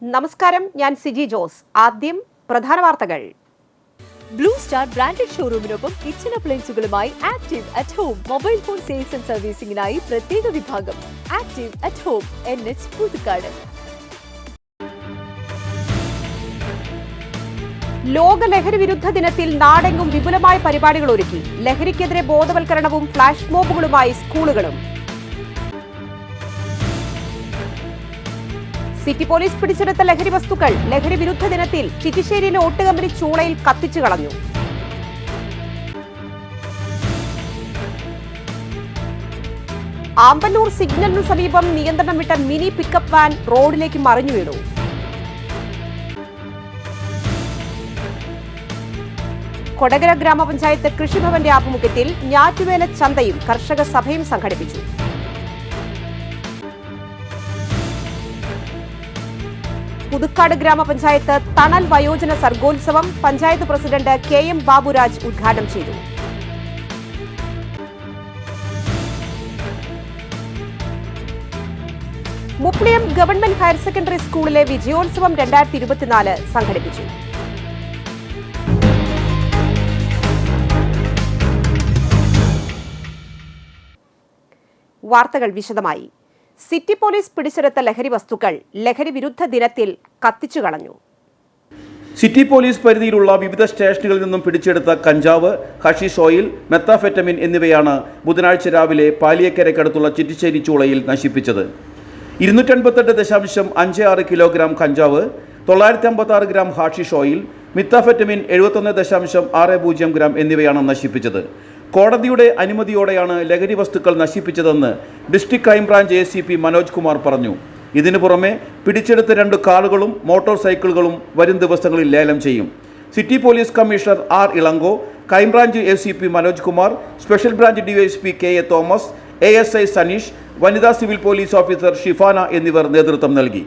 നമസ്കാരം, ഞാൻ സിജി ജോസ്. ആദ്യം പ്രധാന വാർത്തകൾ. ബ്ലൂ സ്റ്റാർ ബ്രാൻഡഡ് ഷോറൂമിനൊപ്പം കിച്ചൺ അപ്ലയൻസുകളുമായി active at home mobile phone sales and സർവീസിംഗിനായി പ്രത്യേക വിഭാഗം. Active at home NH Puthukkad. ലോക ലഹരി വിരുദ്ധ ദിനത്തിൽ നാടെങ്ങും വിപുലമായ പരിപാടികൾ ഒരുക്കി. ലഹരിക്കെതിരെ ബോധവൽക്കരണവും ഫ്ലാഷ് മോബുകളുമായി സ്കൂളുകളും. സിറ്റി പോലീസ് പിടിച്ചെടുത്ത ലഹരി വസ്തുക്കൾ. ലഹരി വിരുദ്ധ ദിനത്തിൽ ചിറ്റിശ്ശേരിയിലെ ഓട്ടുകമ്പനി ചൂളയിൽ കത്തിച്ചു കളഞ്ഞു. ആമ്പല്ലൂർ സിഗ്നലിനു സമീപം നിയന്ത്രണം വിട്ട മിനി പിക്കപ്പ് വാൻ റോഡിലേക്ക് മറിഞ്ഞു വീണു. കൊടകര ഗ്രാമപഞ്ചായത്ത് കൃഷിഭവന്റെ ആഭിമുഖ്യത്തിൽ ഞാറ്റുവേല ചന്തയും കർഷക സഭയും സംഘടിപ്പിച്ചു. പുതുക്കാട് ഗ്രാമപഞ്ചായത്ത് തണൽ വയോജന സർഗോത്സവം പഞ്ചായത്ത് പ്രസിഡന്റ് KM ബാബുരാജ് ഉദ്ഘാടനം ചെയ്തു. മുപ്ലിയം ഗവൺമെന്റ് ഹയർ സെക്കൻഡറി സ്കൂളിലെ വിജയോത്സവം 2024 സംഘടിപ്പിച്ചു. വാർത്തകൾ വിശദമായി. സിറ്റി പോലീസ് പിടിച്ചെടുത്ത ലഹരി വസ്തുക്കൾ ലഹരി വിരുദ്ധ ദിനത്തിൽ കത്തിച്ചു കളഞ്ഞു. സിറ്റി പോലീസ് പരിധിയിലുള്ള വിവിധ സ്റ്റേഷനുകളിൽ നിന്നും പിടിച്ചെടുത്ത കഞ്ചാവ്, ഹഷീഷ് ഓയിൽ, മെത്താഫെറ്റമിൻ എന്നിവയാണ് ബുധനാഴ്ച രാവിലെ പാലിയക്കരയ്ക്കടുത്തുള്ള ചിറ്റിശ്ശേരി ചൂളയിൽ നശിപ്പിച്ചത്. 258.56 കിലോഗ്രാം കഞ്ചാവ്, 956 gram hashish oil, methamphetamine 71.60 gram എന്നിവയാണ് നശിപ്പിച്ചത്. കോടതിയുടെ അനുമതിയോടെയാണ് ലഹരി വസ്തുക്കൾ നശിപ്പിച്ചതെന്ന് district crime branch ACP Manoj Kumar പറഞ്ഞു. ഇതിനു പുറമെ പിടിച്ചെടുത്ത 2 കാറുകളും മോട്ടോർ സൈക്കിളുകളും വരും ദിവസങ്ങളിൽ ലേലം ചെയ്യും. City police commissioner R. Elango, crime branch ACP Manoj Kumar, special branch DYSP KA Thomas, ASI Sanish, വനിതാ സിവിൽ പോലീസ് ഓഫീസർ ഷിഫാന എന്നിവർ നേതൃത്വം നൽകി.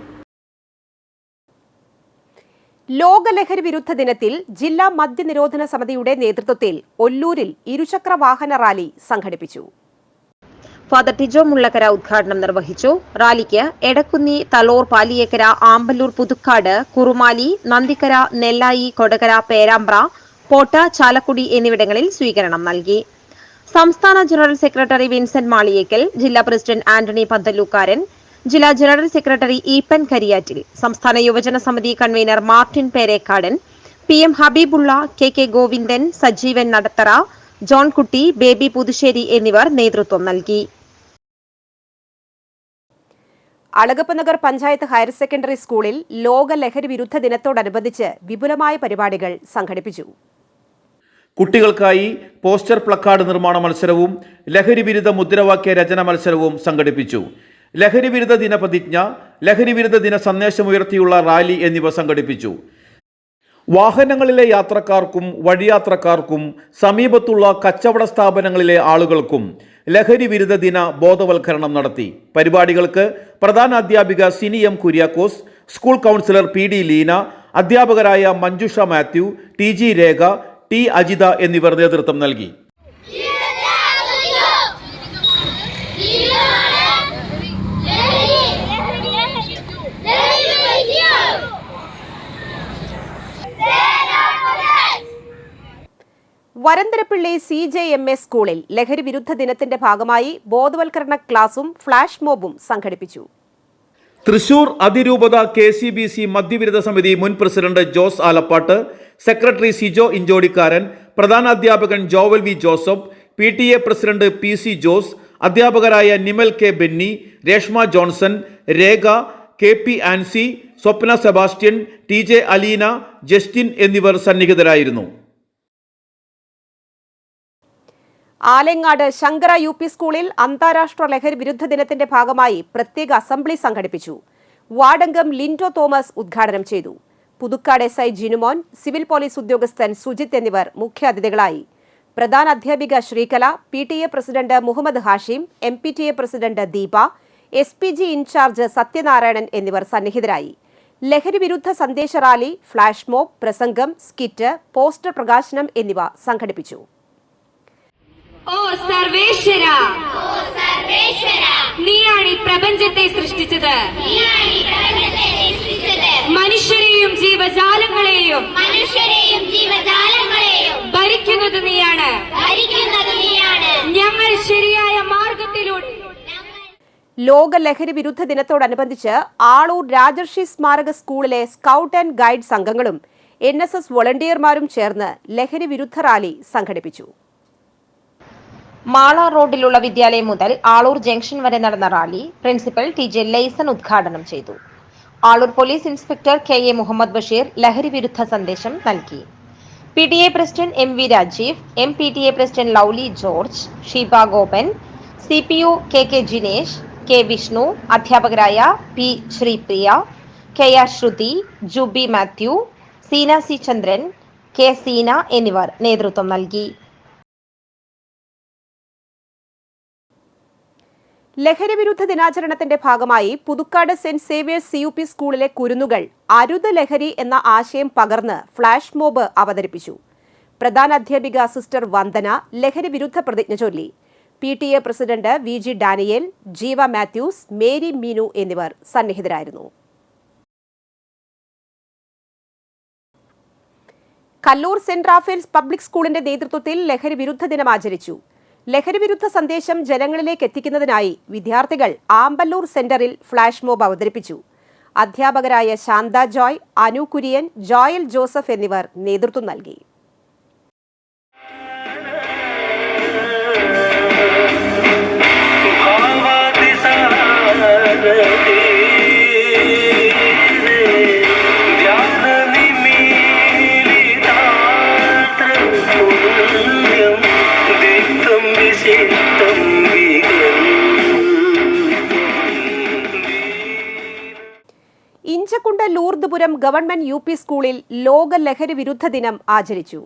ലോക ലഹരി വിരുദ്ധ ദിനത്തിൽ ജില്ലാ മദ്യനിരോധന സമിതിയുടെ നേതൃത്വത്തിൽ ഒല്ലൂരിൽ ഇരുചക്ര വാഹന റാലി സംഘടിപ്പിച്ചു. ഫാദർ ടിജോ മുള്ളക്കര ഉദ്ഘാടനം നിർവഹിച്ചു. റാലിക്ക് എടക്കുന്നി, തലോർ, പാലിയേക്കര, ആമ്പല്ലൂർ, പുതുക്കാട്, കുറുമാലി, നന്ദിക്കര, നെല്ലായി, കൊടകര, പേരാമ്പ്ര, പോട്ട, ചാലക്കുടി എന്നിവിടങ്ങളിൽ സ്വീകരണം നൽകി. സംസ്ഥാന ജനറൽ സെക്രട്ടറി വിൻസെന്റ് മാളിയേക്കൽ, ജില്ലാ പ്രസിഡന്റ് ആന്റണി പന്തലൂക്കാരൻ, ജില്ലാ ജനറൽ സെക്രട്ടറി ഈപ്പൻ കരിയാറ്റിൽ, സംസ്ഥാന യുവജന സമിതി കൺവീനർ മാർട്ടിൻ പേരേക്കാടൻ, PM ഹബീബുള്ള, KK ഗോവിന്ദൻ, സജീവൻ നടത്തറ, ജോൺ കുട്ടി, ബേബി പുതുശ്ശേരി എന്നിവർ നേതൃത്വം നൽകി. അളഗപ്പ നഗർ പഞ്ചായത്ത് ഹയർ സെക്കൻഡറി സ്കൂളിൽ ലോക ലഹരി വിരുദ്ധ ദിനത്തോടനുബന്ധിച്ച് വിപുലമായ പരിപാടികൾ സംഘടിപ്പിച്ചു. കുട്ടികൾക്കായി പോസ്റ്റർ പ്ലക്കാർഡ് നിർമ്മാണ മത്സരവും ലഹരി വിരുദ്ധ മുദ്രാവാക്യ രചന മത്സരവും സംഘടിപ്പിച്ചു. ലഹരി വിരുദ്ധ ദിന പ്രതിജ്ഞ, ലഹരി വിരുദ്ധ ദിന സന്ദേശമുയർത്തിയുള്ള റാലി എന്നിവ സംഘടിപ്പിച്ചു. വാഹനങ്ങളിലെ യാത്രക്കാർക്കും വഴിയാത്രക്കാർക്കും സമീപത്തുള്ള കച്ചവട സ്ഥാപനങ്ങളിലെ ആളുകൾക്കും ലഹരി വിരുദ്ധ ദിന ബോധവൽക്കരണം നടത്തി. പരിപാടികൾക്ക് പ്രധാന അധ്യാപിക Sini M. Kuriakose, school counsellor PD. Leena, അധ്യാപകരായ മഞ്ജുഷ മാത്യു, TG. രേഖ, T. അജിത എന്നിവർ നേതൃത്വം നൽകി. വരന്തരപ്പിള്ളി CJMA സ്കൂളിൽ ലഹരി വിരുദ്ധ ദിനത്തിന്റെ ഭാഗമായി ബോധവൽക്കരണ ക്ലാസും ഫ്ലാഷ് മോബും സംഘടിപ്പിച്ചു. തൃശൂർ അതിരൂപത KCBC മദ്യവിരുദ്ധ സമിതി മുൻ പ്രസിഡന്റ് ജോസ് ആലപ്പാട്ട്, സെക്രട്ടറി സിജോ ഇഞ്ചോടിക്കാരൻ, പ്രധാനാധ്യാപകൻ Joel V. Joseph, PTA president PC. Jose, അധ്യാപകരായ Nimal K. Benny, Reshma Johnson, Rekha, KP. Ancy, Swapna Sebastian, TJ. Aleena, Justin എന്നിവർ സന്നിഹിതരായിരുന്നു. ആലങ്ങാട് ശങ്കര UP സ്കൂളിൽ അന്താരാഷ്ട്ര ലഹരി വിരുദ്ധ ദിനത്തിന്റെ ഭാഗമായി പ്രത്യേക അസംബ്ലി സംഘടിപ്പിച്ചു. വാർഡംഗം ലിൻഡോ തോമസ് ഉദ്ഘാടനം ചെയ്തു. Puthukkad SI Jinumon, civil police ഉദ്യോഗസ്ഥൻ സുജിത്ത് എന്നിവർ മുഖ്യാതിഥികളായി. പ്രധാന അധ്യാപിക Sreekala, PTA president Muhammad Hashim, MPTA president Deepa, SPG in charge Sathyanarayanan എന്നിവർ സന്നിഹിതരായി. ലഹരി വിരുദ്ധ സന്ദേശ റാലി, ഫ്ലാഷ് മോബ്, പ്രസംഗം, സ്കിറ്റ്, പോസ്റ്റർ പ്രകാശനം എന്നിവ സംഘടിപ്പിച്ചു. ഓ സർവേശ്വര, നീയാണ് ഈ പ്രപഞ്ചത്തെ സൃഷ്ടിച്ചത്. ജീവജാലങ്ങളെയും ഭരിക്കുന്നത് നീയാണ്. ഞങ്ങൾ ശരിയായ മാർഗത്തിലൂടെ. ലോക ലഹരി വിരുദ്ധ ദിനത്തോടനുബന്ധിച്ച് ആളൂർ രാജർഷി സ്മാരക സ്കൂളിലെ സ്കൗട്ട് ആൻഡ് ഗൈഡ് സംഘങ്ങളും NSS വോളണ്ടിയർമാരും ചേർന്ന് ലഹരി വിരുദ്ധ റാലി സംഘടിപ്പിച്ചു. മാള റോഡിലുള്ള വിദ്യാലയം മുതൽ ആളൂർ ജംഗ്ഷൻ വരെ നടന്ന റാലി പ്രിൻസിപ്പൽ TJ ലൈസൺ ഉദ്ഘാടനം ചെയ്തു. Alur police inspector KA Muhammad Basheer ലഹരി വിരുദ്ധ സന്ദേശം നൽകി. PTA president MV Rajeev, MPTA president Lovely George, Sheeba Gopan, CPO KK Jinesh, K Vishnu, അധ്യാപകരായ P ശ്രീപ്രിയ, KR ശ്രുതി, ജൂബി മാത്യു, സീന C ചന്ദ്രൻ, K സീന എന്നിവർ നേതൃത്വം നൽകി. ലഹരി വിരുദ്ധ ദിനാചരണത്തിന്റെ ഭാഗമായി പുതുക്കാട് സെന്റ് സേവിയേഴ്സ് CUP സ്കൂളിലെ കുരുന്നുകൾ അരുത് ലഹരി എന്ന ആശയം പകർന്ന് ഫ്ലാഷ് മോബ് അവതരിപ്പിച്ചു. പ്രധാനാധ്യാപിക സിസ്റ്റർ വന്ദന ലഹരി വിരുദ്ധ പ്രതിജ്ഞ ചൊല്ലി. PTA പ്രസിഡന്റ് VG ഡാനിയേൽ, ജീവ മാത്യൂസ്, മേരി മീനു എന്നിവർ സന്നിഹിതരായിരുന്നു. കല്ലൂർ സെന്റ് റാഫേൽസ് പബ്ലിക് സ്കൂളിന്റെ നേതൃത്വത്തിൽ ലഹരി വിരുദ്ധ ദിനം ആചരിച്ചു. ലഹരി വിരുദ്ധ സന്ദേശം ജനങ്ങളിലേക്ക് എത്തിക്കുന്നതിനായി വിദ്യാർത്ഥികൾ ആമ്പല്ലൂർ സെന്ററിൽ ഫ്ലാഷ് മോബ് അവതരിപ്പിച്ചു. അധ്യാപകരായ ശാന്ത ജോയ്, അനു കുര്യൻ, ജോയൽ ജോസഫ് എന്നിവർ നേതൃത്വം നൽകി. ഇഞ്ചക്കുണ്ട് ലൂർദ്പുരം ഗവൺമെന്റ് UP സ്കൂളിൽ ലോക ലഹരി വിരുദ്ധ ദിനം ആചരിച്ചു.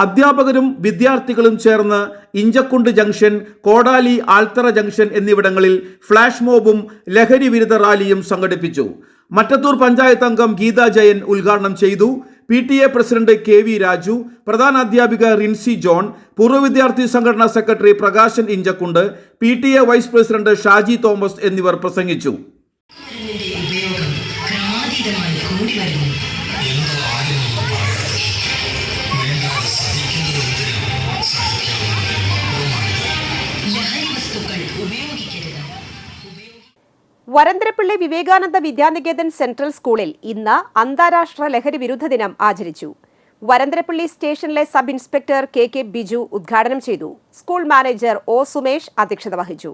അധ്യാപകരും വിദ്യാർത്ഥികളും ചേർന്ന് ഇഞ്ചക്കുണ്ട് ജംഗ്ഷൻ, കോടാലി, ആൽത്തറ ജംഗ്ഷൻ എന്നിവിടങ്ങളിൽ ഫ്ലാഷ് മോബും ലഹരി വിരുദ്ധ റാലിയും സംഘടിപ്പിച്ചു. മറ്റത്തൂർ പഞ്ചായത്ത് അംഗം ഗീത ജയൻ ഉദ്ഘാടനം ചെയ്തു. PTA പ്രസിഡന്റ് KV രാജു, പ്രധാനാധ്യാപിക റിൻസി ജോൺ, പൂർവ്വ വിദ്യാർത്ഥി സംഘടനാ secretary Prakashan Inchakkundu, PTA vice president Shaji Thomas എന്നിവർ പ്രസംഗിച്ചു. വരന്തരപ്പള്ളി വിവേകാനന്ദ വിദ്യാനികേതൻ സെൻട്രൽ സ്കൂളിൽ ഇന്ന് അന്താരാഷ്ട്ര ലഹരി വിരുദ്ധ ദിനം ആചരിച്ചു. വരന്തരപ്പള്ളി സ്റ്റേഷനിലെ സബ് ഇൻസ്പെക്ടർ KK ബിജു ഉദ്ഘാടനം ചെയ്തു. സ്കൂൾ മാനേജർ O സുമേഷ് അധ്യക്ഷത വഹിച്ചു.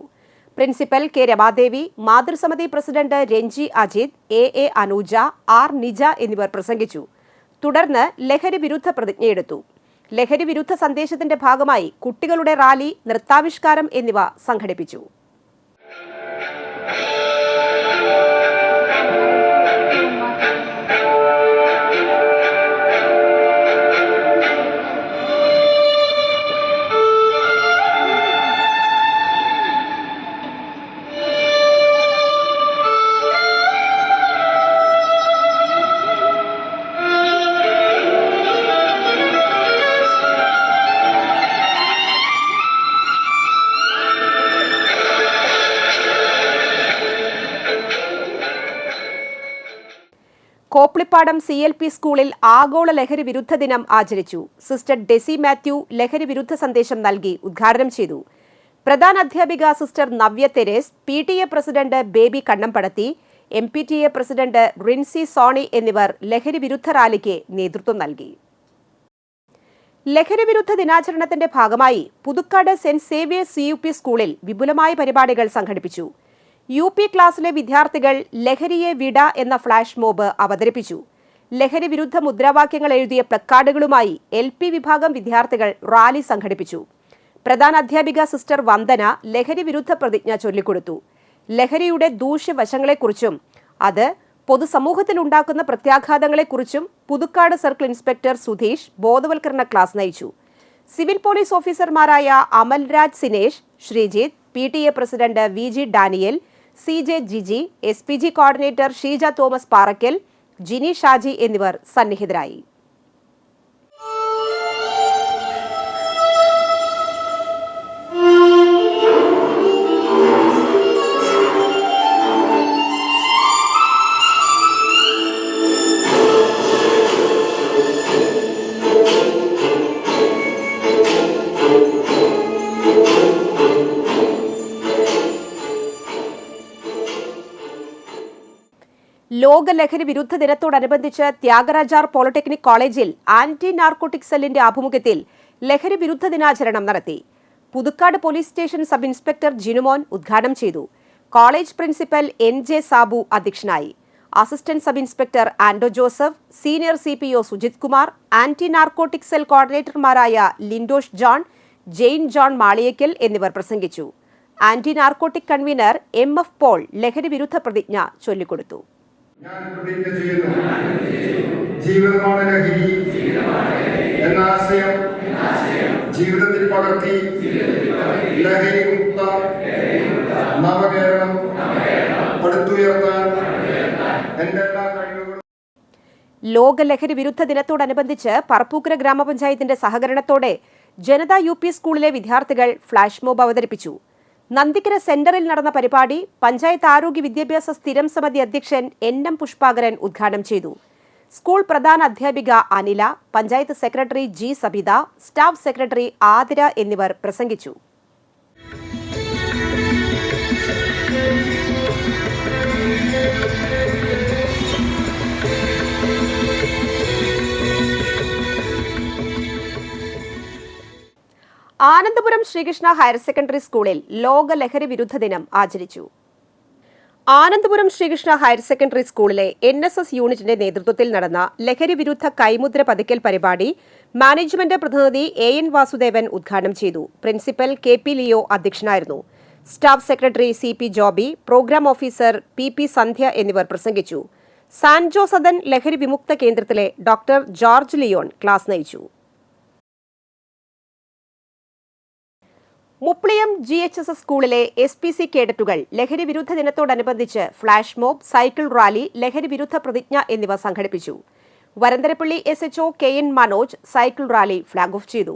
പ്രിൻസിപ്പൽ K രമാദേവി, മാതൃസമിതി president Ranji Ajith, AA Anuja, R Nija എന്നിവർ പ്രസംഗിച്ചു. തുടർന്ന് ലഹരി വിരുദ്ധ പ്രതിജ്ഞയെടുത്തു. ലഹരി വിരുദ്ധ സന്ദേശത്തിന്റെ ഭാഗമായി കുട്ടികളുടെ റാലി, നൃത്താവിഷ്കാരം എന്നിവ സംഘടിപ്പിച്ചു. കോപ്ലിപ്പാടം CLP സ്കൂളിൽ ആഗോള ലഹരി വിരുദ്ധ ദിനം ആചരിച്ചു. സിസ്റ്റർ ഡെസി മാത്യു ലഹരി വിരുദ്ധ സന്ദേശം നൽകി ഉദ്ഘാടനം ചെയ്തു. പ്രധാനാധ്യാപിക sister Navya Teresa, PTA president Baby Kannampadathi, MPTA president Rincy Sony എന്നിവർ ലഹരി വിരുദ്ധ റാലിക്ക് നേതൃത്വം നൽകി. ലഹരി വിരുദ്ധ ദിനാചരണത്തിന്റെ ഭാഗമായി പുതുക്കാട് സെന്റ് സേവിയേഴ്സ് CUP സ്കൂളിൽ വിപുലമായ പരിപാടികൾ സംഘടിപ്പിച്ചു. UP ക്ലാസ്സിലെ വിദ്യാർത്ഥികൾ ലഹരിയെ വിട എന്ന ഫ്ലാഷ് മോബ് അവതരിപ്പിച്ചു. ലഹരി വിരുദ്ധ മുദ്രാവാക്യങ്ങൾ എഴുതിയ പ്ലക്കാർഡുകളുമായി LP വിഭാഗം വിദ്യാർത്ഥികൾ റാലി സംഘടിപ്പിച്ചു. പ്രധാനാധ്യാപിക സിസ്റ്റർ വന്ദന ലഹരി വിരുദ്ധ പ്രതിജ്ഞ ചൊല്ലിക്കൊടുത്തു. ലഹരിയുടെ ദൂഷ്യവശങ്ങളെക്കുറിച്ചും അത് പൊതുസമൂഹത്തിലുണ്ടാക്കുന്ന പ്രത്യാഘാതങ്ങളെക്കുറിച്ചും പുതുക്കാട് സർക്കിൾ ഇൻസ്പെക്ടർ സുധീഷ് ബോധവൽക്കരണ ക്ലാസ് നയിച്ചു. സിവിൽ പോലീസ് ഓഫീസർമാരായ Amalraj Sinesh, Sreejith, PTA president VG Daniel, CJ Jiji, SPG coordinator Sheeja Thomas Parakkal, Jini Shaji എന്നിവർ സന്നിഹിതരായി. ലോക ലഹരി വിരുദ്ധ ദിനത്തോടനുബന്ധിച്ച് ത്യാഗരാജാർ പോളിടെക്നിക് കോളേജിൽ ആന്റി നാർക്കോട്ടിക് സെല്ലിന്റെ ആഭിമുഖ്യത്തിൽ ലഹരി വിരുദ്ധ ദിനാചരണം നടത്തി. Puthukkad police station sub inspector Jinumon ഉദ്ഘാടനം ചെയ്തു. കോളേജ് പ്രിൻസിപ്പൽ NJ സാബു അധ്യക്ഷനായി. Assistant sub inspector Ando Joseph, senior CPO Sujith Kumar, anti narcotic cell കോർഡിനേറ്റർമാരായ ലിൻഡോഷ് ജോൺ, ജെയിൻ ജോൺ മാളിയക്കൽ എന്നിവർ പ്രസംഗിച്ചു. Anti narcotic convenor MF Paul ലഹരി വിരുദ്ധ പ്രതിജ്ഞ ചൊല്ലിക്കൊടുത്തു. ഞാൻ പ്രതിജ്ഞ ചെയ്യുന്നു, ജീവിതമാണ് ലഹരി എന്ന ആശയം ജീവിതത്തിൽ പകർത്തി ലഹരി മുക്ത നവകേരളം പടുത്തുയർത്താൻ എൻ്റെ എല്ലാ കഴിവുകളും. ലോക ലഹരി വിരുദ്ധ ദിനത്തോടനുബന്ധിച്ച് പറപ്പൂക്കര ഗ്രാമപഞ്ചായത്തിന്റെ സഹകരണത്തോടെ ജനതാ UP സ്കൂളിലെ വിദ്യാർത്ഥികൾ ഫ്ലാഷ് മോബ് അവതരിപ്പിച്ചു. നന്ദിക്കര സെന്ററിൽ നടന്ന പരിപാടി പഞ്ചായത്ത് ആരോഗ്യ വിദ്യാഭ്യാസ സ്ഥിരം സമിതി അധ്യക്ഷൻ NM പുഷ്പാകരൻ ഉദ്ഘാടനം ചെയ്തു. സ്കൂൾ പ്രധാന അധ്യാപിക Anila, panchayat secretary G Sabitha, staff secretary Athira എന്നിവർ പ്രസംഗിച്ചു. ആനന്ദപുരം ശ്രീകൃഷ്ണ ഹയർ സെക്കൻഡറി സ്കൂളിൽ ലോക ലഹരി വിരുദ്ധ ദിനം ആചരിച്ചു. ആനന്ദപുരം ശ്രീകൃഷ്ണ ഹയർ സെക്കൻഡറി സ്കൂളിലെ NSS യൂണിറ്റിന്റെ നേതൃത്വത്തിൽ നടന്ന ലഹരി വിരുദ്ധ കൈമുദ്ര പതിക്കൽ പരിപാടി മാനേജ്മെന്റ് പ്രതിനിധി AN വാസുദേവൻ ഉദ്ഘാടനം ചെയ്തു. പ്രിൻസിപ്പൽ KP ലിയോ അധ്യക്ഷനായിരുന്നു. Staff secretary CP Joby, programme officer PP Sandhya എന്നിവർ പ്രസംഗിച്ചു. സാൻ ജോസദൻ ലഹരി വിമുക്ത കേന്ദ്രത്തിലെ ഡോക്ടർ ജോർജ് ലിയോൺ ക്ലാസ് നയിച്ചു. മുപ്ലിയം GHSS സ്കൂളിലെ SPC കേഡറ്റുകൾ ലഹരി വിരുദ്ധ ദിനത്തോടനുബന്ധിച്ച് ഫ്ലാഷ് മോബ്, സൈക്കിൾ റാലി, ലഹരി വിരുദ്ധ പ്രതിജ്ഞ എന്നിവ സംഘടിപ്പിച്ചു. Varantharappilly SHO KN Manoj cycle rally flag off ചെയ്തു.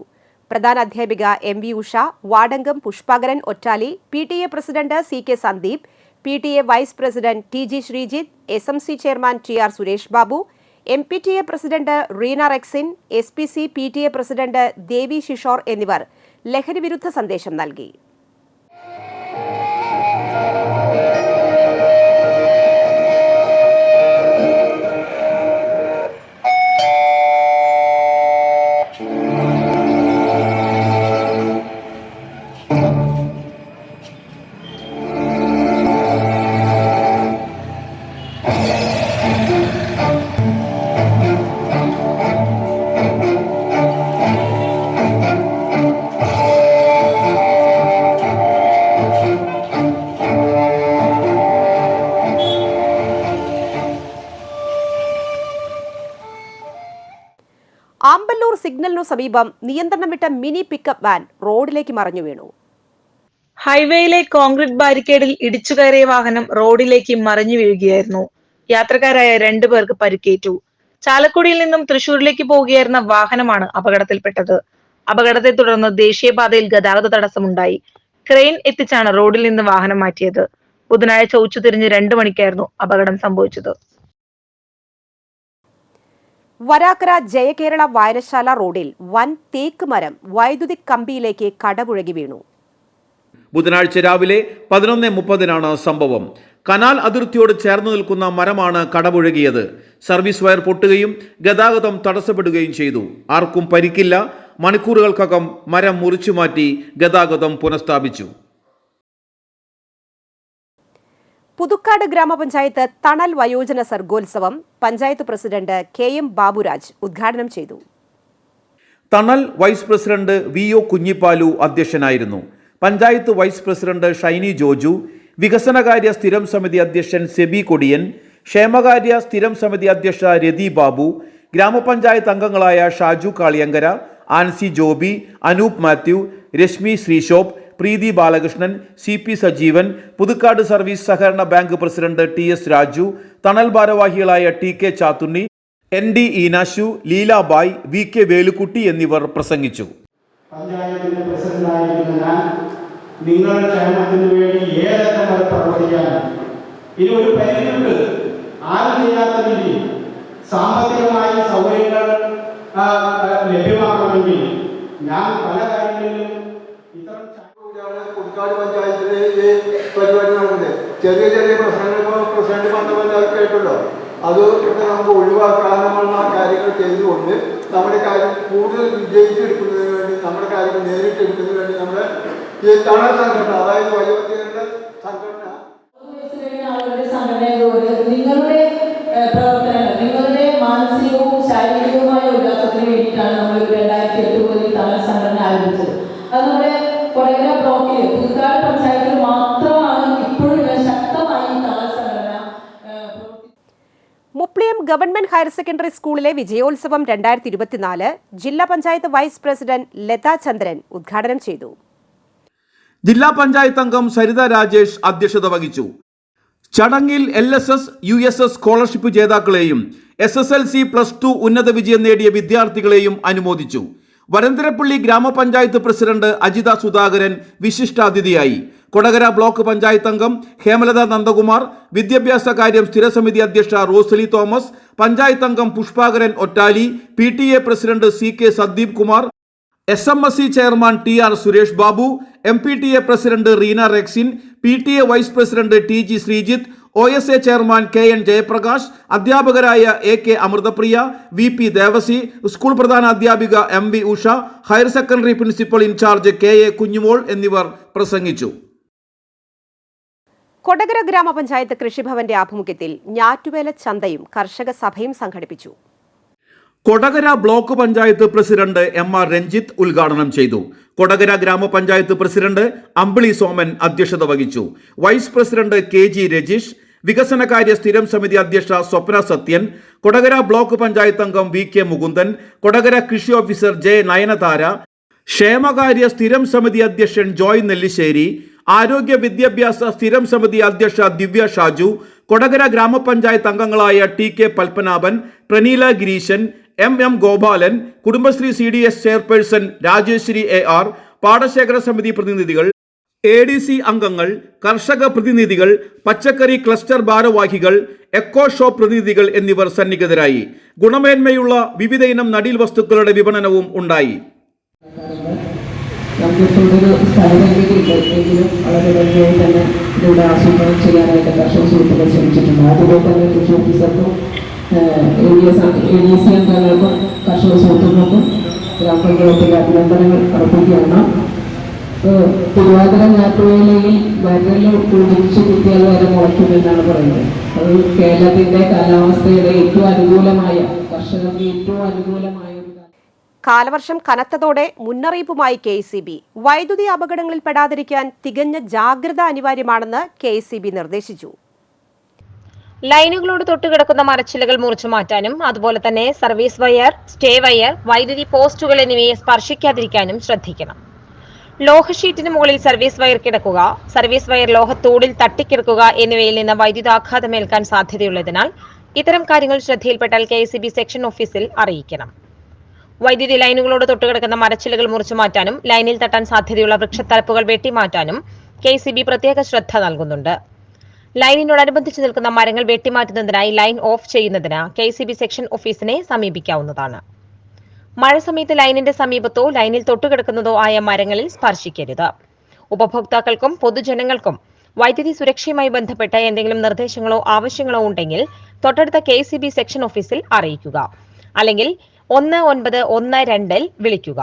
പ്രധാന അധ്യാപിക MV ഉഷ, വാർഡംഗം Pushpakaran Ottali, PTA president CK Sandeep, PTA vice president TG Sreejith, SMC chairman TR Suresh Babu, MPTA president Reena Rexin, SPC PTA president Devi Shishor എന്നിവർ ലഹരി വിരുദ്ധ സന്ദേശം നൽകി. ആമ്പല്ലൂർ സിഗ്നലിനു സമീപം നിയന്ത്രണം വിട്ട മിനി പിക്കപ്പ് വാൻ റോഡിലേക്ക് മറിഞ്ഞു വീണു. ഹൈവേയിലെ കോൺക്രീറ്റ് ബാരിക്കേഡിൽ ഇടിച്ചു കയറിയ വാഹനം റോഡിലേക്ക് മറിഞ്ഞു വീഴുകയായിരുന്നു. യാത്രക്കാരായ 2 പേർക്ക് പരിക്കേറ്റു. ചാലക്കുടിയിൽ നിന്നും തൃശൂരിലേക്ക് പോവുകയായിരുന്ന വാഹനമാണ് അപകടത്തിൽപ്പെട്ടത്. അപകടത്തെ തുടർന്ന് ദേശീയപാതയിൽ ഗതാഗത തടസ്സമുണ്ടായി. ക്രെയിൻ എത്തിച്ചാണ് റോഡിൽ നിന്ന് വാഹനം മാറ്റിയത്. ബുധനാഴ്ച ഉച്ചതിരിഞ്ഞ് 2 മണിക്കായിരുന്നു അപകടം സംഭവിച്ചത്. വരാക്കര ജയകേരള വായനശാല റോഡിൽ വൻ തേക്ക് മരം വൈദ്യുതി കമ്പിയിലേക്ക് കടപുഴകി വീണു. ബുധനാഴ്ച രാവിലെ 11:30 സംഭവം. കനാൽ അതിർത്തിയോട് ചേർന്ന് നിൽക്കുന്ന മരമാണ് കടപുഴകിയത്. സർവീസ് വയർ പൊട്ടുകയും ഗതാഗതം തടസ്സപ്പെടുകയും ചെയ്തു. ആർക്കും പരിക്കില്ല. മണിക്കൂറുകൾക്കകം മരം മുറിച്ചുമാറ്റി ഗതാഗതം പുനഃസ്ഥാപിച്ചു. പുതുക്കാട് ഗ്രാമപഞ്ചായത്ത് തണൽ വയോജന സർഗോത്സവം പഞ്ചായത്ത് പ്രസിഡന്റ് KM ബാബുരാജ് ഉദ്ഘാടനം ചെയ്തു. തണൽ വൈസ് പ്രസിഡന്റ് VO കുഞ്ഞിപ്പാലു അധ്യക്ഷനായിരുന്നു. പഞ്ചായത്ത് വൈസ് പ്രസിഡന്റ് ഷൈനി ജോജു, വികസനകാര്യ സ്ഥിരം സമിതി അധ്യക്ഷൻ സെബി കൊടിയൻ, ക്ഷേമകാര്യ സ്ഥിരം സമിതി അധ്യക്ഷ രതി ബാബു, ഗ്രാമപഞ്ചായത്ത് അംഗങ്ങളായ ഷാജു കാളിയങ്കര, ആൻസി ജോബി, അനൂപ് മാത്യു, രശ്മി ശ്രീശോഭ്, പ്രീതി ബാലകൃഷ്ണൻ, CP സജീവൻ, പുതുക്കാട് സർവീസ് സഹകരണ ബാങ്ക് പ്രസിഡന്റ് TS രാജു, തണൽ ഭാരവാഹികളായ TK Chathunni, ND Eenashu, ലീലാബായ്, VK Velukutty എന്നിവർ പ്രസംഗിച്ചു. പഞ്ചായത്തിന്റെ പ്രസിഡന്റായിരിക്കുന്ന ഞാൻ നിങ്ങളുടെ ക്ഷേമത്തിന് വേണ്ടി ഏതൊക്കെ വരെ പ്രവർത്തിക്കാനും ഇനി ഒരു പരിധിയുണ്ട്. ആരും ചെയ്യാത്ത രീതിയിൽ സാമ്പത്തികമായി സൗകര്യങ്ങൾ ലഭ്യമാക്കണമെങ്കിൽ ഞാൻ പല കാര്യങ്ങളിലും പുതുക്കാട് പഞ്ചായത്തിലെ പരിപാടി നടക്കുന്നത് ചെറിയ ചെറിയ പ്രശ്നങ്ങൾ പ്രസിഡന്റ് പറഞ്ഞ കേട്ടല്ലോ, അത് നമുക്ക് ഒഴിവാക്കാനുള്ള കാര്യങ്ങൾ ചെയ്തുകൊണ്ട് നമ്മുടെ കാര്യം കൂടുതൽ വിജയിച്ചെടുക്കുന്നതിന് വേണ്ടി, നമ്മുടെ കാര്യങ്ങൾ നേരിട്ടെടുക്കുന്നതിന് വേണ്ടി നമ്മുടെ ഈ തണൽ സംഘടന, അതായത് വയോജനങ്ങളുടെ സംഘടന, നിങ്ങളുടെ പ്രവർത്തനങ്ങൾ, നിങ്ങളുടെ മാനസികവും ശാരീരികവുമായ ഉല്ലാസത്തിന് വേണ്ടിയിട്ടാണ് നമ്മൾ 2008 മുതൽ തണൽ സംഘടന ആരംഭിച്ചത്. അത് നമ്മുടെ കൊടകര ബ്ലോക്കിൽ പുതുക്കാട് പഞ്ചായത്തിൽ മാത്രമാണ് ഇപ്പോഴും ശക്തമായി തണൽ സംഘടന. മുപ്ലിയം ഗവൺമെന്റ് ഹയർ സെക്കൻഡറി സ്കൂളിലെ വിജയോത്സവം 2024 ജില്ലാ പഞ്ചായത്ത് വൈസ് പ്രസിഡന്റ് ലതാ ചന്ദ്രൻ ഉദ്ഘാടനം ചെയ്തു. ജില്ലാ പഞ്ചായത്ത് അംഗം സരിത രാജേഷ് അധ്യക്ഷത വഹിച്ചു. ചടങ്ങിൽ LSS, USS സ്കോളർഷിപ്പ് ജേതാക്കളെയും SSLC +2 ഉന്നത വിജയം നേടിയ വിദ്യാർത്ഥികളെയും അനുമോദിച്ചു. വരന്തരപ്പള്ളി ഗ്രാമപഞ്ചായത്ത് പ്രസിഡന്റ് അജിത സുധാകരൻ വിശിഷ്ടാതിഥിയായി. കൊടകര ബ്ലോക്ക് പഞ്ചായത്ത് അംഗം ഹേമലത നന്ദകുമാർ, വിദ്യാഭ്യാസ കാര്യം സ്ഥിരസമിതി അധ്യക്ഷ റോസലി തോമസ്, പഞ്ചായത്ത് അംഗം Pushpakaran Ottali, PTA president CK Sandeep Kumar, SMSC chairman TR Suresh Babu, MPTA president Reena Rexin, PTA vice president TG Sreejith, OSA chairman KN Jayaprakash, അധ്യാപകരായ AK Amruthapriya, VP Devasy, school പ്രധാന അധ്യാപിക MV Usha, higher secondary principal in charge KA Kunjumol എന്നിവർ പ്രസംഗിച്ചു. കൊടകര ഗ്രാമപഞ്ചായത്ത് കൃഷിഭവന്റെ ആഭിമുഖ്യത്തിൽ ഞാറ്റുവേല ചന്തയും കർഷക സഭയും സംഘടിപ്പിച്ചു. Kodakara block panchayat president MR Ranjith ഉദ്ഘാടനം ചെയ്തു. കൊടകര ഗ്രാമപഞ്ചായത്ത് പ്രസിഡന്റ് അമ്പിളി സോമൻ അധ്യക്ഷത വഹിച്ചു. വൈസ് പ്രസിഡന്റ് KG രജീഷ്, വികസനകാര്യ സ്ഥിരം സമിതി അധ്യക്ഷ സ്വപ്ന സത്യൻ, കൊടകര ബ്ലോക്ക് പഞ്ചായത്ത് അംഗം VK മുകുന്ദൻ, കൊടകര കൃഷി ഓഫീസർ J നയനതാര, ക്ഷേമകാര്യ സ്ഥിരം സമിതി അധ്യക്ഷൻ ജോയ് നെല്ലിശ്ശേരി, ആരോഗ്യ വിദ്യാഭ്യാസ സ്ഥിരം സമിതി അധ്യക്ഷ ദിവ്യ ഷാജു, കൊടകര ഗ്രാമപഞ്ചായത്ത് അംഗങ്ങളായ TK Padmanabhan, Praneela Gireeshan, MM Gopalan, Kudumbashree CDS chairperson Rajeshwari AR, പാടശേഖര സമിതി പ്രതിനിധികൾ, ADC അംഗങ്ങൾ, കർഷക പ്രതിനിധികൾ, പച്ചക്കറി ക്ലസ്റ്റർ ഭാരവാഹികൾ, എക്കോ ഷോപ്പ് പ്രതിനിധികൾ എന്നിവർ സന്നിഹിതരായി. ഗുണമേന്മയുള്ള വിവിധ ഇനം നടീൽ വസ്തുക്കളുടെ വിപണനവും ഉണ്ടായി. നമുക്കിപ്പോഴൊരു സ്ഥലമെങ്കിലും വളരെ ഭംഗിയായി തന്നെ ഇതിലൂടെ ആസൂത്രണം ചെയ്യാനായിട്ട് കർഷക സുഹൃത്തുക്കൾ ശ്രമിച്ചിട്ടുണ്ട്. അതുപോലെ തന്നെ കൃഷി ഓഫീസർക്കും ADC അംഗങ്ങൾക്കും കർഷക സുഹൃത്തുക്കൾക്കും ഗ്രാമപഞ്ചായത്തിലെ അഭിനന്ദനങ്ങൾ അർപ്പിക്കുകയാണ്. തിരുവാതിര ഞാറ്റുവേലയിൽ വരൽ കുഴിച്ച് കുത്തിയാൽ വരെ മുളയ്ക്കുമെന്നാണ് പറയുന്നത്. അത് കേരളത്തിന്റെ കാലാവസ്ഥയുടെ ഏറ്റവും അനുകൂലമായ, കർഷകർക്ക് ഏറ്റവും അനുകൂലമായ കാലവർഷം കനത്തതോടെ മുന്നറിയിപ്പുമായി KECB. വൈദ്യുതി അപകടങ്ങളിൽ പെടാതിരിക്കാൻ തികഞ്ഞ ജാഗ്രത അനിവാര്യമാണെന്ന് KECB നിർദ്ദേശിച്ചു. ലൈനുകളോട് തൊട്ടുകിടക്കുന്ന മരച്ചില്ലകൾ മുറിച്ചു മാറ്റാനും അതുപോലെ തന്നെ സർവീസ് വയർ, സ്റ്റേ വയർ, വൈദ്യുതി പോസ്റ്റുകൾ എന്നിവയെ സ്പർശിക്കാതിരിക്കാനും ശ്രദ്ധിക്കണം. ലോഹഷീറ്റിന് മുകളിൽ സർവീസ് വയർ കിടക്കുക, സർവീസ് വയർ ലോഹത്തോടിൽ തട്ടിക്കിടക്കുക എന്നിവയിൽ നിന്ന് വൈദ്യുതാഘാതമേൽക്കാൻ സാധ്യതയുള്ളതിനാൽ ഇത്തരം കാര്യങ്ങൾ ശ്രദ്ധയിൽപ്പെട്ടാൽ KECB സെക്ഷൻ ഓഫീസിൽ അറിയിക്കണം. വൈദ്യുതി ലൈനുകളോട് തൊട്ടുകിടക്കുന്ന മരച്ചില്ലകൾ മുറിച്ചു മാറ്റാനും ലൈനിൽ തട്ടാൻ സാധ്യതയുള്ള വൃക്ഷത്തലപ്പുകൾ വെട്ടിമാറ്റാനും KECB പ്രത്യേക ശ്രദ്ധ നൽകുന്നുണ്ട്. ലൈനിനോടനുബന്ധിച്ച് നിൽക്കുന്ന മരങ്ങൾ വെട്ടിമാറ്റുന്നതിനായി ലൈൻ ഓഫ് ചെയ്യുന്നതിന് KECB സെക്ഷൻ ഓഫീസിനെ സമീപിക്കാവുന്നതാണ്. മഴ സമയത്ത് ലൈനിന്റെ സമീപത്തോ ലൈനിൽ തൊട്ടുകിടക്കുന്നതോ ആയ മരങ്ങളിൽ സ്പർശിക്കരുത്. ഉപഭോക്താക്കൾക്കും പൊതുജനങ്ങൾക്കും വൈദ്യുതി സുരക്ഷയുമായി ബന്ധപ്പെട്ട എന്തെങ്കിലും നിർദ്ദേശങ്ങളോ ആവശ്യങ്ങളോ ഉണ്ടെങ്കിൽ തൊട്ടടുത്ത KECB സെക്ഷൻ ഓഫീസിൽ അറിയിക്കുക. അല്ലെങ്കിൽ 1912 വിളിക്കുക.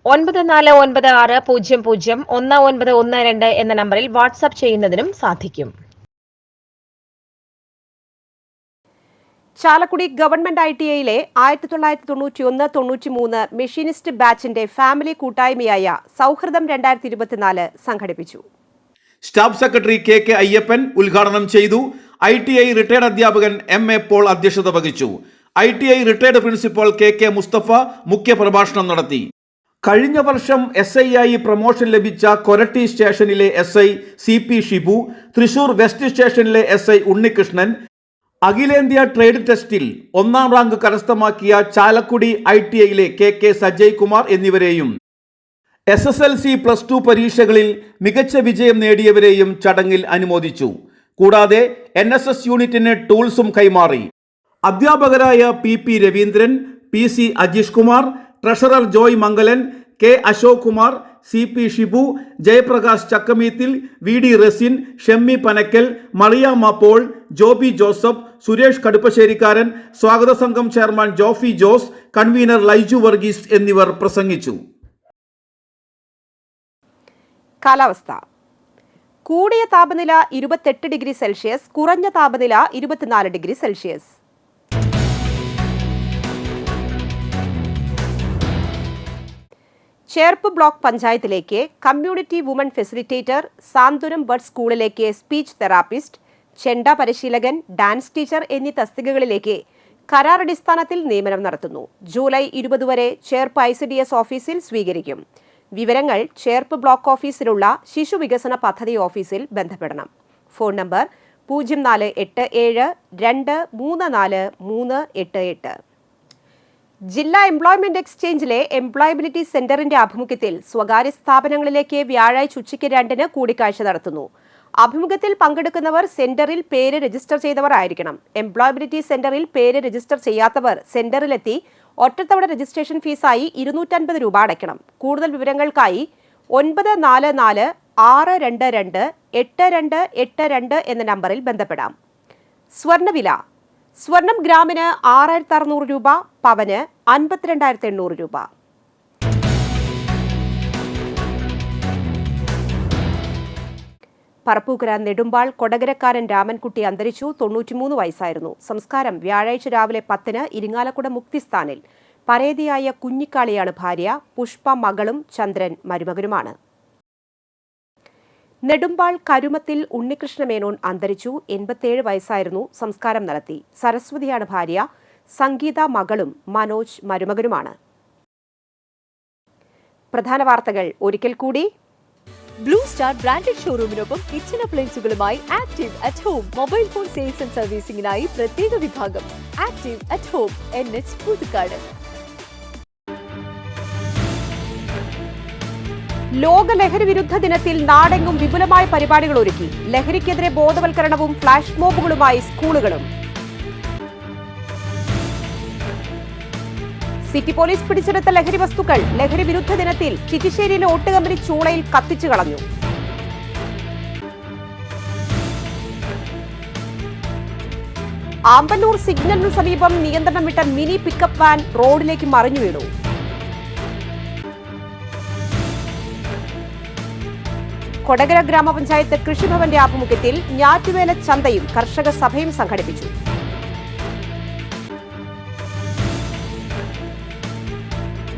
9496001912 എന്ന നമ്പറിൽ വാട്സ്ആപ്പ് ചെയ്യുന്നതിനും സാധിക്കും. ചാലക്കുടി ഗവൺമെന്റ് ITIയിലെ 1991-93 മെഷീനിസ്റ്റ് ബാച്ചിന്റെ ഫാമിലി കൂട്ടായ്മയായ സൗഹൃദം 2024 സംഘടിപ്പിച്ചു. സ്റ്റാഫ് സെക്രട്ടറി KK അയ്യപ്പൻ ഉദ്ഘാടനം ചെയ്തു. ITI റിട്ടയർഡ് അധ്യാപകൻ MA പോൾ അധ്യക്ഷത വഹിച്ചു. ITI retired principal KK Musthafa മുഖ്യപ്രഭാഷണം നടത്തി. കഴിഞ്ഞ വർഷം SI ആയി പ്രൊമോഷൻ ലഭിച്ച കൊരട്ടി സ്റ്റേഷനിലെ SI CP Shibu, Thrissur west സ്റ്റേഷനിലെ SI ഉണ്ണികൃഷ്ണൻ, അഖിലേന്ത്യാ ട്രേഡ് ടെസ്റ്റിൽ 1ാം റാങ്ക് കരസ്ഥമാക്കിയ ചാലക്കുടി ITIയിലെ KK സജയ് കുമാർ എന്നിവരെയും SSLC +2 പരീക്ഷകളിൽ മികച്ച വിജയം നേടിയവരെയും ചടങ്ങിൽ അനുമോദിച്ചു. കൂടാതെ NSS യൂണിറ്റിന് ടൂൾസും കൈമാറി. അധ്യാപകരായ PP Raveendran, PC Ajeesh Kumar, treasurer Joy Mangalan, K Ashok Kumar, CP Shibu, Jayaprakash Chakkameethil, VD Rasin, Shemmi Panakkal, Mariyamma Paul, Joby Joseph, Suresh Kaduppasserikkaran, സ്വാഗത സംഘം ചെയർമാൻ ജോഫി ജോസ്, കൺവീനർ ലൈജു വർഗീസ് എന്നിവർ പ്രസംഗിച്ചു. കാലാവസ്ഥ. കൂടിയ താപനില 28 ഡിഗ്രി സെൽഷ്യസ്, കുറഞ്ഞ താപനില 24 ഡിഗ്രി സെൽഷ്യസ്. ചേർപ്പ് ബ്ലോക്ക് പഞ്ചായത്തിലേക്ക് community woman facilitator, Santhwanam bud സ്കൂളിലേക്ക് സ്പീച്ച് തെറാപ്പിസ്റ്റ്, ചെണ്ട പരിശീലകൻ, ഡാൻസ് ടീച്ചർ എന്നീ തസ്തികകളിലേക്ക് കരാറടിസ്ഥാനത്തിൽ നിയമനം നടത്തുന്നു. ജൂലൈ 20 വരെ ചേർപ്പ് ICDS ഓഫീസിൽ സ്വീകരിക്കും. വിവരങ്ങൾ ചേർപ്പ് ബ്ലോക്ക് ഓഫീസിലുള്ള ശിശു വികസന പദ്ധതി ഓഫീസിൽ ബന്ധപ്പെടണം. Phone number 0487234388. ജില്ലാ എംപ്ലോയ്മെന്റ് എക്സ്ചേഞ്ചിലെ എംപ്ലോയബിലിറ്റി സെന്ററിന്റെ ആഭിമുഖ്യത്തിൽ സ്വകാര്യ സ്ഥാപനങ്ങളിലേക്ക് വ്യാഴാഴ്ച ഉച്ചയ്ക്ക് 2-ന് കൂടിക്കാഴ്ച നടത്തുന്നു. അഭിമുഖത്തിൽ പങ്കെടുക്കുന്നവർ സെന്ററിൽ പേര് രജിസ്റ്റർ ചെയ്തവർ ആയിരിക്കണം. എംപ്ലോയബിലിറ്റി സെന്ററിൽ പേര് രജിസ്റ്റർ ചെയ്യാത്തവർ സെന്ററിലെത്തി ഒറ്റത്തവണ രജിസ്ട്രേഷൻ ഫീസായി 250 രൂപ അടയ്ക്കണം. കൂടുതൽ വിവരങ്ങൾക്കായി 9426228282 എന്ന നമ്പറിൽ ബന്ധപ്പെടാം. സ്വർണ്ണവില. സ്വർണം ഗ്രാമിന് 6600 രൂപ, പവന് 52,800 രൂപ. പറപ്പൂക്കര നെടുമ്പാൾ കൊടകരക്കാരൻ രാമൻകുട്ടി അന്തരിച്ചു. 93 വയസ്സായിരുന്നു. സംസ്കാരം വ്യാഴാഴ്ച രാവിലെ 10-ന് ഇരിങ്ങാലക്കുട മുക്തിസ്ഥാനിൽ. പരേതിയായ കുഞ്ഞിക്കാളിയാണ് ഭാര്യ. പുഷ്പ മകളും ചന്ദ്രൻ മരുമകനുമാണ്. നെടുമ്പാൾ കരുമത്തിൽ ഉണ്ണികൃഷ്ണ മേനോൻ അന്തരിച്ചു. 87 വയസ്സായിരുന്നു. സംസ്കാരം നടത്തി. സരസ്വതിയാണ് ഭാര്യ. സംഗീത മകളും മനോജ് മരുമകനുമാണ്. പ്രധാന വാർത്തകൾ ഒരിക്കൽ കൂടി. ബ്ലൂ സ്റ്റാർ ബ്രാൻഡഡ് ഷോറൂമിനൊപ്പം കിച്ചൺ അപ്ലയൻസുകളുമായി active at home mobile phone sales and സർവീസിംഗിനായി പ്രത്യേക വിഭാഗം. Active at home, NH Puthukkad. ലോക ലഹരി വിരുദ്ധ ദിനത്തിൽ നാടെങ്ങും വിപുലമായ പരിപാടികൾ ഒരുക്കി. ലഹരിക്കെതിരെ ബോധവൽക്കരണവും ഫ്ലാഷ് മോബുകളുമായി സ്കൂളുകളും. സിറ്റി പോലീസ് പിടിച്ചെടുത്ത ലഹരി വസ്തുക്കൾ. ലഹരി വിരുദ്ധ ദിനത്തിൽ ചിറ്റിശ്ശേരിയിലെ ഓട്ടുകമ്പനി ചൂളയിൽ കത്തിച്ചു കളഞ്ഞു. ആമ്പല്ലൂർ സിഗ്നലിനു സമീപം നിയന്ത്രണം വിട്ട മിനി പിക്കപ്പ് വാൻ റോഡിലേക്ക് മറിഞ്ഞു വീണു. കൊടകര ഗ്രാമപഞ്ചായത്ത് കൃഷിഭവന്റെ ആഭിമുഖ്യത്തിൽ ഞാറ്റുവേല ചന്തയും കർഷക സഭയും സംഘടിപ്പിച്ചു.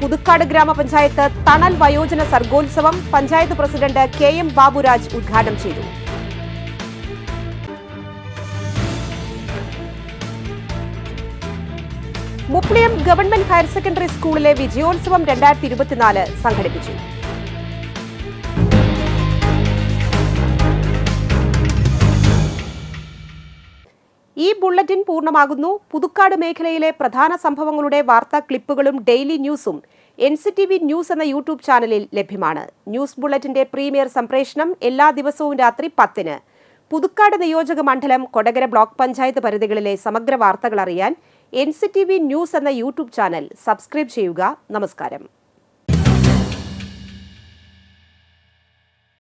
പുതുക്കാട് ഗ്രാമപഞ്ചായത്ത് തണൽ വയോജന സർഗോത്സവം പഞ്ചായത്ത് പ്രസിഡന്റ് KM ബാബുരാജ് ഉദ്ഘാടനം ചെയ്തു. മുപ്ലിയം ഗവൺമെന്റ് ഹയർ സെക്കൻഡറി സ്കൂളിലെ വിജയോത്സവം 2024 സംഘടിപ്പിച്ചു. ഈ ബുള്ളറ്റിൻ പൂർണ്ണമാകുന്നു. പുതുക്കാട് മേഖലയിലെ പ്രധാന സംഭവങ്ങളുടെ വാർത്താ ക്ലിപ്പുകളും ഡെയിലി ന്യൂസും NCTV ന്യൂസ് എന്ന യൂട്യൂബ് ചാനലിൽ ലഭ്യമാണ്. ന്യൂസ് ബുള്ളറ്റിന്റെ പ്രീമിയർ സംപ്രേഷണം എല്ലാ ദിവസവും രാത്രി 10-ന്. പുതുക്കാട് നിയോജക മണ്ഡലം, കൊടകര ബ്ലോക്ക് പഞ്ചായത്ത് പരിധികളിലെ സമഗ്ര വാർത്തകൾ അറിയാൻ NCTV ന്യൂസ് എന്ന യൂട്യൂബ് ചാനൽ സബ്സ്ക്രൈബ് ചെയ്യുക. നമസ്കാരം.